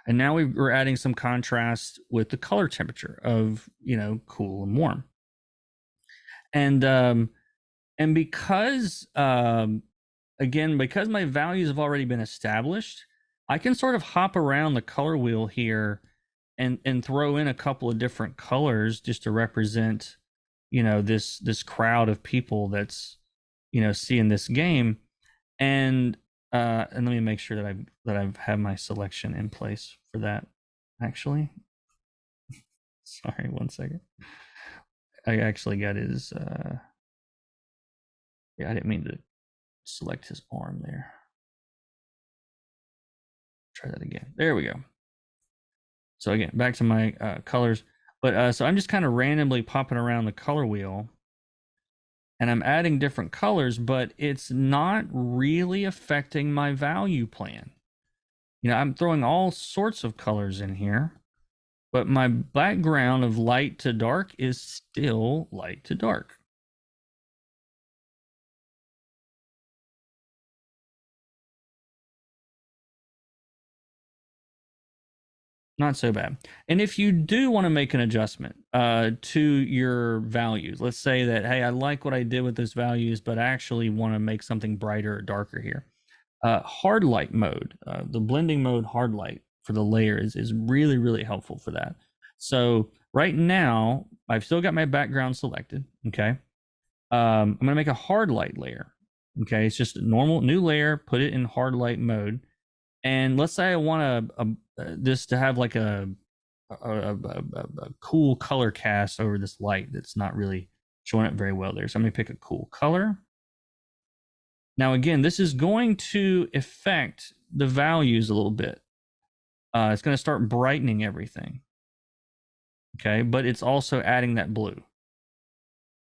and now we're adding some contrast with the color temperature of, cool and warm. And because, again, because my values have already been established, I can sort of hop around the color wheel here and throw in a couple of different colors just to represent, this crowd of people that's, seeing this game. And let me make sure that I've had my selection in place for that. Actually, sorry, one second. I actually got his. Yeah, I didn't mean to select his arm there. Try that again. There we go. So again, back to my colors. But so I'm just kind of randomly popping around the color wheel, and I'm adding different colors, but it's not really affecting my value plan. I'm throwing all sorts of colors in here, but my background of light to dark is still light to dark. Not so bad. And if you do want to make an adjustment to your values, let's say that, hey, I like what I did with those values, but I actually want to make something brighter or darker here. Hard light mode, the blending mode hard light for the layers is really, really helpful for that. So right now, I've still got my background selected, okay? I'm going to make a hard light layer, okay? It's just a normal new layer, put it in hard light mode. And let's say I want this to have like a cool color cast over this light that's not really showing up very well there. So I'm going to pick a cool color. Now, again, this is going to affect the values a little bit. It's going to start brightening everything. Okay, but it's also adding that blue.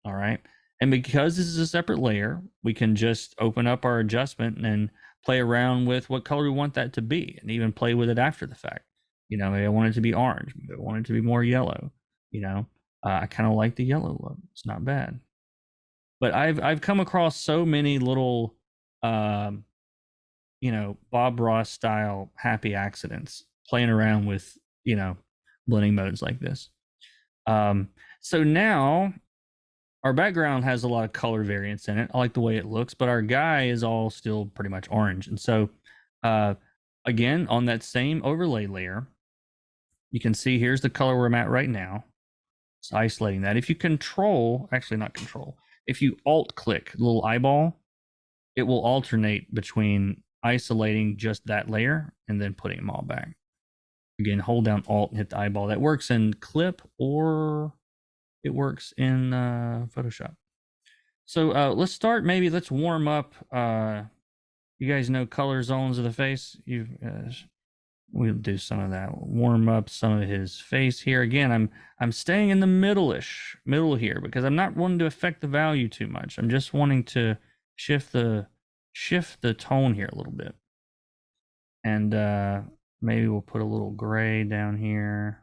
All right. And because this is a separate layer, we can just open up our adjustment and play around with what color we want that to be, and even play with it after the fact. Maybe I want it to be orange. Maybe I want it to be more yellow. I kind of like the yellow look. It's not bad. But I've come across so many little, Bob Ross style happy accidents playing around with, blending modes like this. So now our background has a lot of color variance in it. I like the way it looks, but our guy is all still pretty much orange. And so, again, on that same overlay layer, you can see here's the color where I'm at right now. It's isolating that. If you if you alt click the little eyeball, it will alternate between isolating just that layer and then putting them all back. Again, hold down alt and hit the eyeball. That works in Clip or it works in Photoshop. So let's start. Let's warm up. You guys know color zones of the face. We'll do some of that. Warm up some of his face here. Again, I'm staying in the middle here because I'm not wanting to affect the value too much. I'm just wanting to shift the tone here a little bit. And maybe we'll put a little gray down here.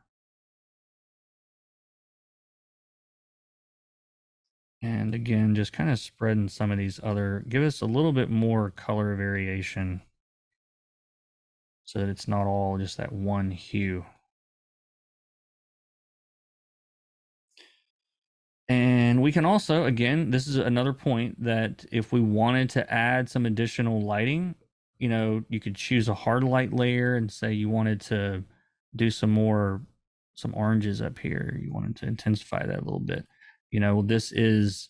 And again, just kind of spreading some of these other, give us a little bit more color variation so that it's not all just that one hue. And we can also, again, this is another point that if we wanted to add some additional lighting, you know, you could choose a hard light layer and say you wanted to do some oranges up here. You wanted to intensify that a little bit. You know, this is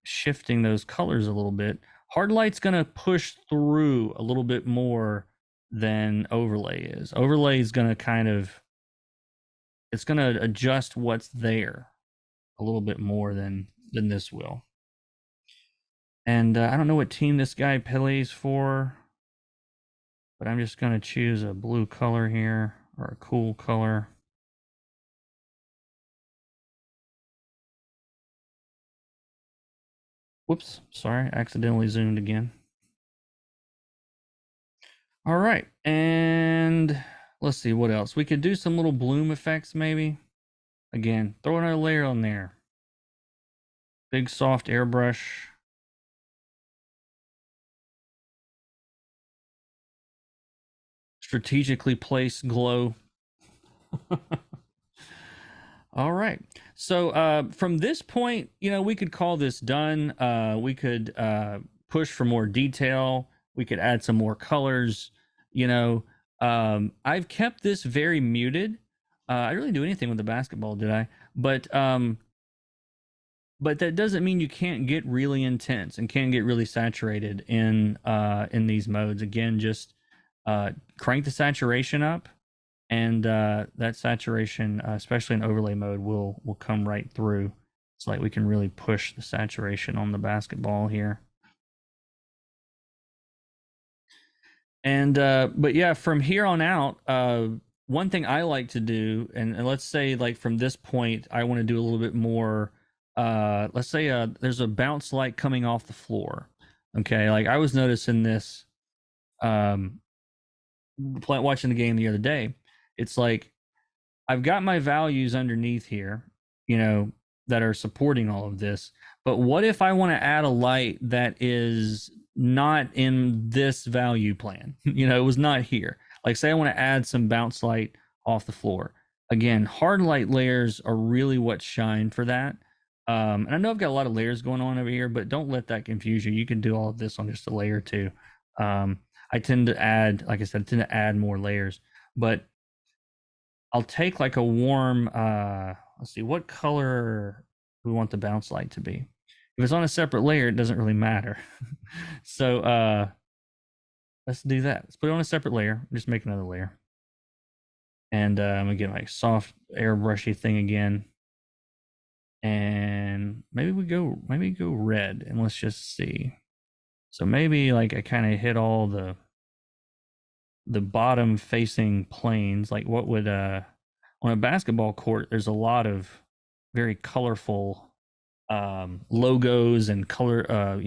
shifting those colors a little bit. Hard light's going to push through a little bit more than overlay is. Overlay is going to it's going to adjust what's there a little bit more than this will. And I don't know what team this guy plays for, but I'm just going to choose a blue color here, or a cool color. Whoops, sorry, accidentally zoomed again. All right, and let's see what else. We could do some little bloom effects maybe. Again, throw another layer on there. Big soft airbrush. Strategically placed glow. All right. So from this point, you know, we could call this done. We could push for more detail. We could add some more colors. You know, I've kept this very muted. I didn't really do anything with the basketball, did I? But that doesn't mean you can't get really intense and can get really saturated in these modes. Again, just crank the saturation up, and that saturation, especially in overlay mode, will come right through. It's like we can really push the saturation on the basketball here. And but yeah, from here on out, one thing I like to do, and let's say like from this point, I want to do a little bit more. Let's say there's a bounce light coming off the floor. Okay, like I was noticing this watching the game the other day. It's like I've got my values underneath here, you know, that are supporting all of this. But what if I want to add a light that is not in this value plan? You know, it was not here. Like, say I want to add some bounce light off the floor. Again, hard light layers are really what shine for that. And I know I've got a lot of layers going on over here, but don't let that confuse you. You can do all of this on just a layer too. I tend to add, like I said, I tend to add more layers, but I'll take like a warm, let's see, what color we want the bounce light to be. If it's on a separate layer, it doesn't really matter. So let's do that. Let's put it on a separate layer. Just make another layer. And I'm gonna get my soft airbrushy thing again. And maybe go red, and let's just see. So maybe like I kind of hit all the bottom facing planes. Like what would on a basketball court, there's a lot of very colorful logos and color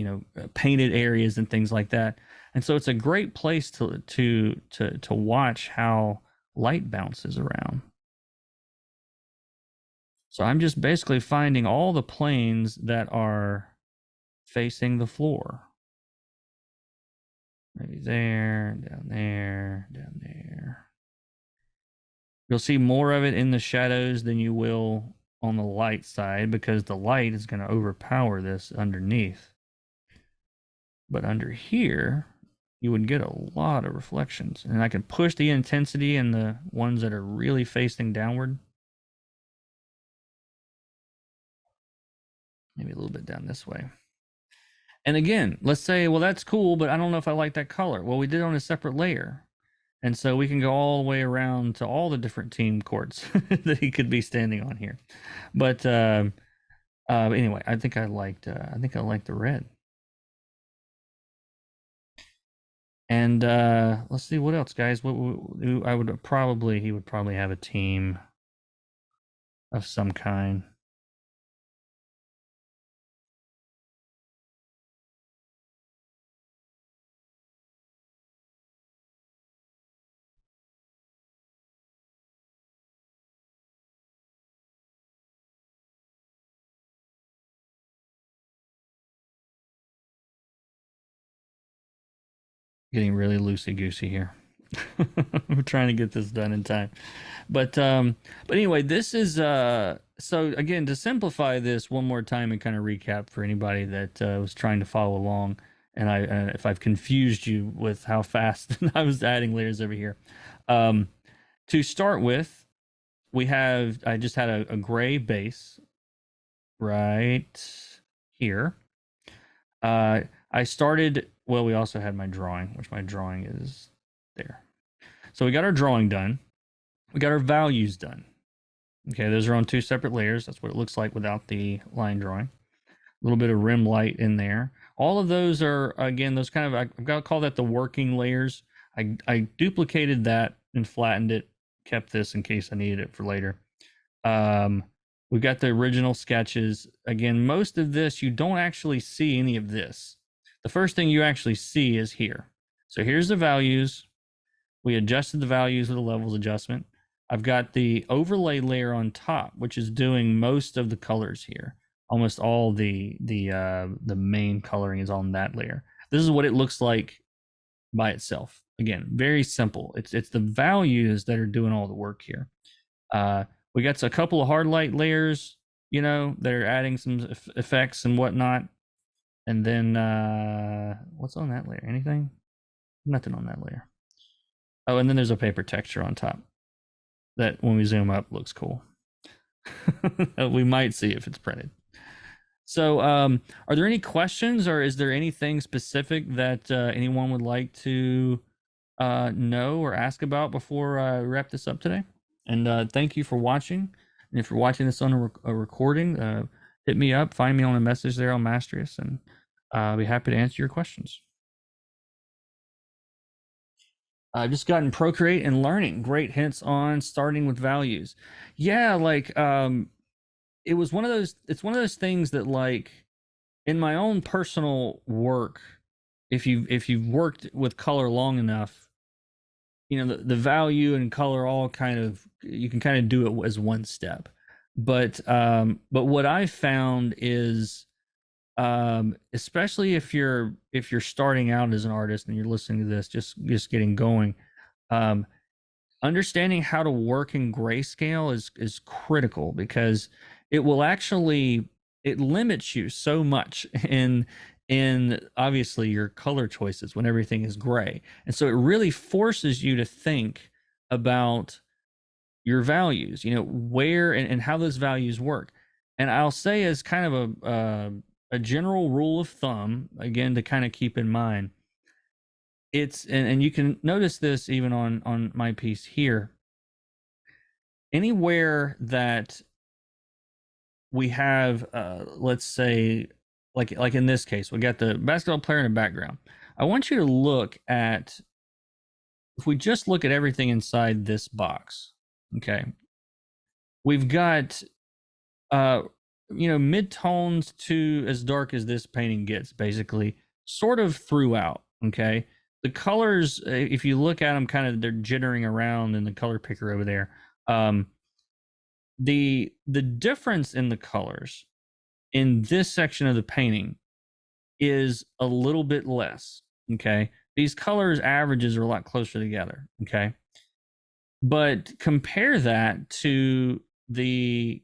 painted areas and things like that. And so it's a great place to watch how light bounces around. So I'm just basically finding all the planes that are facing the floor. Maybe there, down there, down there. You'll see more of it in the shadows than you will on the light side, because the light is going to overpower this underneath. But under here, you would get a lot of reflections. And I can push the intensity in the ones that are really facing downward. Maybe a little bit down this way. And again, let's say, well, that's cool, but I don't know if I like that color. Well, we did it on a separate layer. And so we can go all the way around to all the different team courts that he could be standing on here. But anyway, I think I liked the red. And let's see what else, guys. He would probably have a team of some kind. Getting really loosey goosey here. I'm trying to get this done in time. But anyway, this is so again, to simplify this one more time and kind of recap for anybody that was trying to follow along, and if I've confused you with how fast I was adding layers over here. To start with, I just had a gray base right here. I started, well, we also had my drawing, which my drawing is there. So we got our drawing done. We got our values done. Okay, those are on two separate layers. That's what it looks like without the line drawing. A little bit of rim light in there. All of those are, again, those kind of, I've got to call that the working layers. I duplicated that and flattened it, kept this in case I needed it for later. We've got the original sketches. Again, most of this, you don't actually see any of this. The first thing you actually see is here. So here's the values. We adjusted the values with a levels adjustment. I've got the overlay layer on top, which is doing most of the colors here. Almost all the main coloring is on that layer. This is what it looks like by itself. Again, very simple. It's the values that are doing all the work here. We got a couple of hard light layers, you know, that are adding some effects and whatnot. And then what's on that layer? Anything? Nothing on that layer. Oh, and then there's a paper texture on top that when we zoom up looks cool. We might see if it's printed. So are there any questions, or is there anything specific that anyone would like to know or ask about before I wrap this up today? And thank you for watching. And if you're watching this on a recording, hit me up, find me on a message there on Mastrius, and I'll be happy to answer your questions. I've just gotten Procreate and learning. Great hints on starting with values. Yeah, like it was one of those, it's one of those things that, like, in my own personal work, if you've worked with color long enough, you know, the value and color all kind of, you can kind of do it as one step. But what I've found is, especially if you're starting out as an artist and you're listening to this, just getting going, understanding how to work in grayscale is critical, because it will actually, it limits you so much in obviously your color choices when everything is gray. And so it really forces you to think about your values, you know, where and how those values work. And I'll say, as kind of a general rule of thumb, again, to kind of keep in mind, it's, and you can notice this even on my piece here, anywhere that we have, let's say, like in this case, we got the basketball player in the background. I want you to look at, if we just look at everything inside this box, okay, we've got, you know, mid-tones to as dark as this painting gets, basically, sort of throughout, okay? The colors, if you look at them, kind of, they're jittering around in the color picker over there. The difference in the colors in this section of the painting is a little bit less, okay? These colors averages are a lot closer together, okay? But compare that to the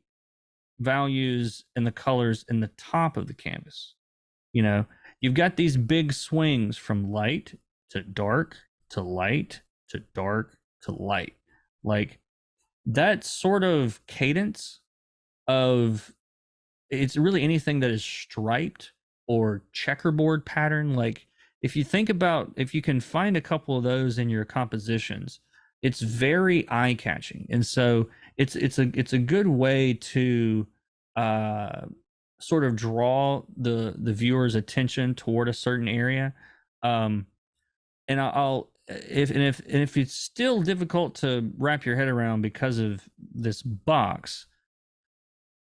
values and the colors in the top of the canvas. You know, you've got these big swings from light to dark to light to dark to light. Like, that sort of cadence of, it's really anything that is striped or checkerboard pattern. Like, if you think about, if you can find a couple of those in your compositions, it's very eye-catching. And so it's a good way to sort of draw the viewer's attention toward a certain area. And if it's still difficult to wrap your head around because of this box,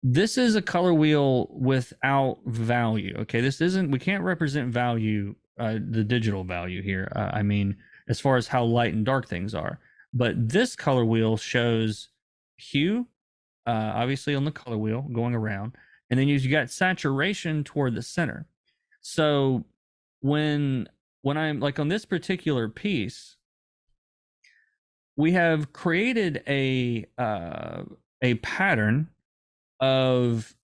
this is a color wheel without value. Okay, this isn't, we can't represent value, the digital value here. I mean, as far as how light and dark things are. But this color wheel shows hue, obviously on the color wheel going around, and then you've got saturation toward the center. So when when I'm like on this particular piece, we have created a pattern of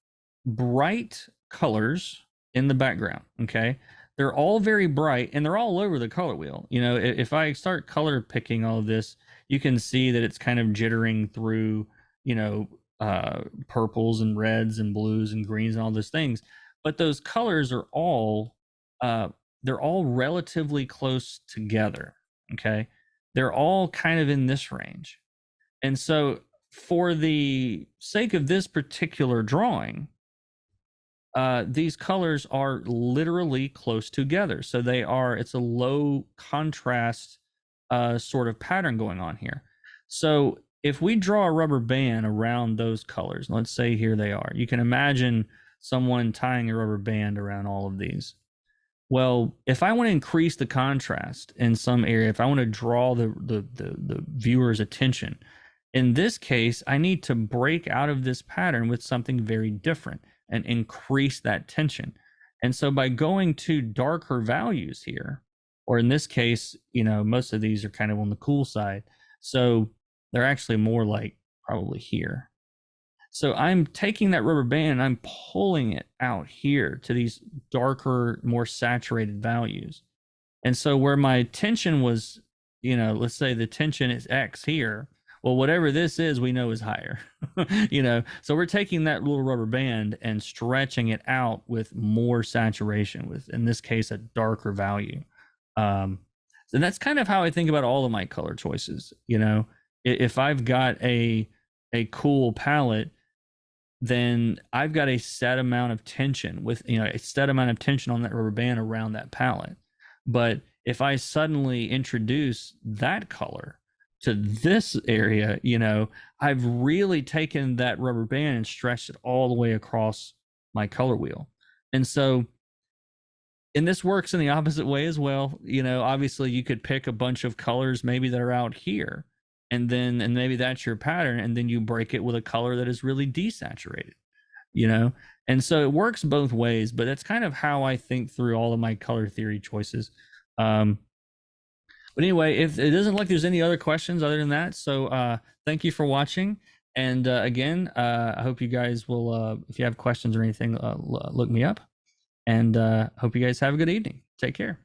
bright colors in the background. Okay, they're all very bright and they're all over the color wheel. You know, if I start color picking all of this, you can see that it's kind of jittering through, you know, purples and reds and blues and greens and all those things. But those colors are all they're all relatively close together. Okay, they're all kind of in this range. And so for the sake of this particular drawing, these colors are literally close together. So it's a low contrast sort of pattern going on here. So if we draw a rubber band around those colors, let's say here they are, you can imagine someone tying a rubber band around all of these. Well, if I want to increase the contrast in some area, if I want to draw the viewer's attention, in this case, I need to break out of this pattern with something very different and increase that tension. And so by going to darker values here, or in this case, you know, most of these are kind of on the cool side. So they're actually more like probably here. So I'm taking that rubber band and I'm pulling it out here to these darker, more saturated values. And so where my tension was, you know, let's say the tension is X here. Well, whatever this is, we know is higher, you know. So we're taking that little rubber band and stretching it out with more saturation, with, in this case, a darker value. And that's kind of how I think about all of my color choices. You know, if I've got a cool palette, then I've got a set amount of tension with, you know, a set amount of tension on that rubber band around that palette. But if I suddenly introduce that color to this area, you know, I've really taken that rubber band and stretched it all the way across my color wheel. And so, and this works in the opposite way as well. You know, obviously you could pick a bunch of colors maybe that are out here, and maybe that's your pattern, and then you break it with a color that is really desaturated, you know. And so it works both ways, but that's kind of how I think through all of my color theory choices. But anyway, if it doesn't look like there's any other questions other than that, so thank you for watching. And again, I hope you guys will, if you have questions or anything, look me up. And hope you guys have a good evening. Take care.